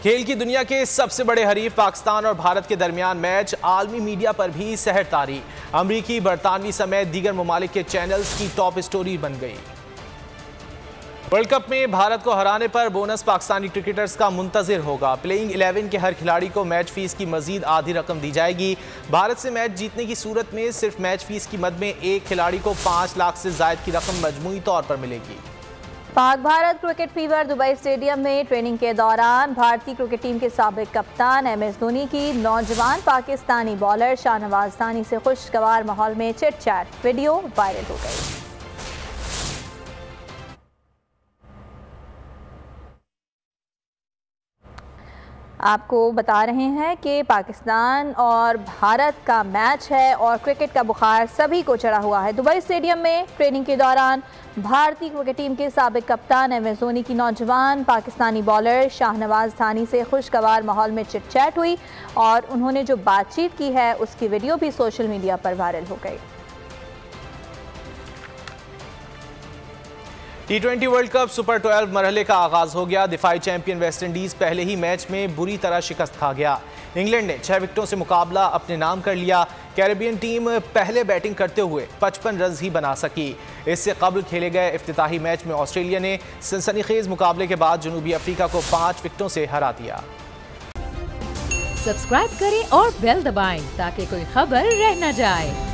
खेल की दुनिया के सबसे बड़े हरीफ पाकिस्तान और भारत के दरमियान मैच आलमी मीडिया पर भी सहर तारी। अमरीकी, बरतानवी समेत दीगर ममालिक के चैनल्स की टॉप स्टोरी बन गई। वर्ल्ड कप में भारत को हराने पर बोनस पाकिस्तानी क्रिकेटर्स का मुंतजिर होगा। प्लेइंग 11 के हर खिलाड़ी को मैच फीस की मजीद आधी रकम दी जाएगी। भारत से मैच जीतने की सूरत में सिर्फ मैच फीस की मद में एक खिलाड़ी को 5 लाख से जायद की रकम मजमूई तौर पर मिलेगी। Pak Bharat cricket fever Dubai stadium में ट्रेनिंग के दौरान भारतीय क्रिकेट टीम के साबिक कप्तान MS धोनी की नौजवान पाकिस्तानी बॉलर शाहनवाज तानी से खुशगवार माहौल में चिट चैट वीडियो वायरल हो गई। आपको बता रहे हैं कि पाकिस्तान और भारत का मैच है और क्रिकेट का बुखार सभी को चढ़ा हुआ है। दुबई स्टेडियम में ट्रेनिंग के दौरान भारतीय क्रिकेट टीम के साबिक कप्तान MS धोनी की नौजवान पाकिस्तानी बॉलर शाहनवाज तानी से खुशगवार माहौल में चिट चैट हुई और उन्होंने जो बातचीत की है उसकी वीडियो भी सोशल मीडिया पर वायरल हो गई। T20 वर्ल्ड कप सुपर 12 मरहले का आगाज हो गया। दिफाई चैंपियन वेस्ट इंडीज पहले ही मैच में बुरी तरह शिकस्त खा गया। इंग्लैंड ने 6 विकेटों से मुकाबला अपने नाम कर लिया। कैरेबियन टीम पहले बैटिंग करते हुए 55 रन ही बना सकी। इससे कबल खेले गए इफ्तिताही मैच में ऑस्ट्रेलिया ने सनसनीखेज मुकाबले के बाद जनूबी अफ्रीका को 5 विकेटों से हरा दिया। सब्सक्राइब करें और बेल दबाएं ताकि कोई खबर रह न जाए।